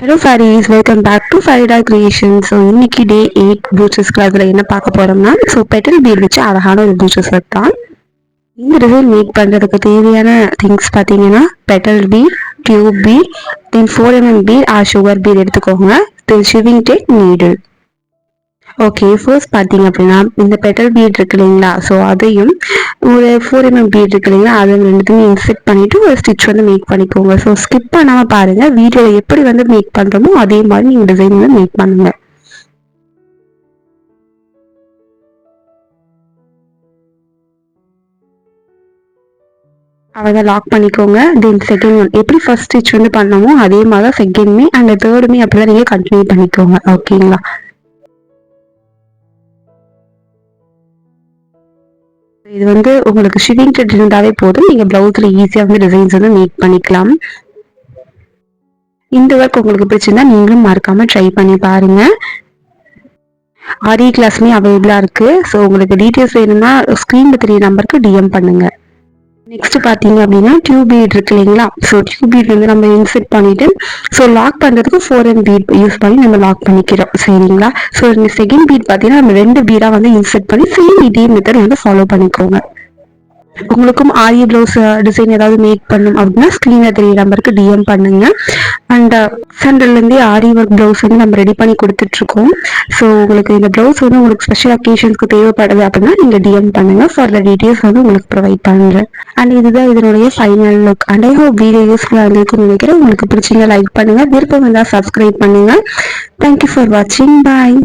Hello fairies, welcome back to Farida creation. So இன்னைக்கு day 8 ப்ளூச்சஸ் கிளாஸில் என்ன பார்க்க போகிறோம்னா, ஸோ பெட்டல் பீட் வச்சு அழகான ஒரு ப்ளூச்சஸ் தான். இந்த டிசைன் மேக் பண்ணுறதுக்கு தேவையான திங்ஸ் பார்த்தீங்கன்னா, பெட்டல் பீட், டியூப் பீட், தென் 4mm பீட் சுகர் பீட் எடுத்துக்கோங்க, தென் sewing tape, needle. Okay, first பார்த்தீங்க அப்படின்னா இந்த பெட்டல் பீட் இருக்கு இல்லைங்களா, ஸோ அதையும் ஒரு 4mm பீட் இருக்கு இல்லைங்களா, அதை ரெண்டுத்தையும் இன்செக்ட் பண்ணிட்டு ஒரு ஸ்டிச் வந்து மேக் பண்ணிக்கோங்க. ஸோ ஸ்கிப் பண்ணாமல் பாருங்க, வீடியோவில் எப்படி வந்து மேக் பண்ணுறோமோ அதே மாதிரி நீங்கள் டிசைன் வந்து மேக் பண்ணுங்க. அவரை லாக் பண்ணிக்கோங்க. தென் செகண்ட் ஒன் எப்படி ஃபர்ஸ்ட் ஸ்டிச் வந்து பண்ணமோ அதே மாதிரி தான் செகண்ட்மே அண்ட் தேர்டுமே அப்படிதான் நீங்கள் கண்டினியூ பண்ணிக்கோங்க. ஓகேங்களா? இது வந்து உங்களுக்கு ஷிவிங் த்ரெட் இருந்தாவே போதும், நீங்க பிளவுஸ்ல ஈஸியா வந்து டிசைன்ஸ் வந்து மேக் பண்ணிக்கலாம். இந்த ஒர்க் உங்களுக்கு பிடிச்சிருந்தா நீங்களும் மறக்காம ட்ரை பண்ணி பாருங்க. ஆரி கிளாஸ்மே அவைலபிளா இருக்கு. ஸோ உங்களுக்கு டீட்டெயில்ஸ் வேணும்னா ஸ்க்ரீன்ல தெரிய நம்பருக்கு டிஎம் பண்ணுங்க. நெக்ஸ்ட் பார்த்தீங்க அப்படின்னா டியூப் பீட் இருக்கு இல்லைங்களா, ஸோ டியூப் பீட் வந்து நம்ம இன்செர்ட் பண்ணிட்டு ஸோ லாக் பண்ணுறதுக்கு 4M பீட் யூஸ் பண்ணி நம்ம லாக் பண்ணிக்கிறோம். சரிங்களா? ஸோ இந்த செகண்ட் பீட் பார்த்தீங்கன்னா நம்ம 2 பீடாக வந்து இன்செர்ட் பண்ணி சேம் இதே மெத்தட் வந்து ஃபாலோ பண்ணிக்கோங்க. உங்களுக்கும் ஆரி ப்ளவுஸ் டிசைன் ஏதாவது மேக் பண்ணும் அப்படின்னா ஸ்க்ரீன்ல தெரிய நம்பருக்கு டிஎம் பண்ணுங்க. அண்ட் சென்டர்லேருந்தே ஆரி ஒர்க் ப்ளவுஸ் வந்து நம்ம ரெடி பண்ணி கொடுத்துட்ருக்கோம். ஸோ உங்களுக்கு இந்த ப்ளவுஸ் வந்து உங்களுக்கு ஸ்பெஷல் அக்கேஷன்ஸ்க்கு தேவைப்படுது அப்படின்னா நீங்கள் டிஎம் பண்ணுங்க. ஃபர்தர் டீட்டெயில்ஸ் வந்து உங்களுக்கு ப்ரொவைட் பண்ணுறேன். அண்ட் இதுதான் இதனுடைய final look. And I hope video யூஸ்ஃபுல்லாக இருந்திருக்கும்னு நினைக்கிறேன். உங்களுக்கு பிடிச்சிங்க லைக் பண்ணுங்க, விருப்பம் இருந்தால் சப்ஸ்கிரைப் பண்ணுங்க. தேங்க்யூ ஃபார் வாட்சிங். பாய்.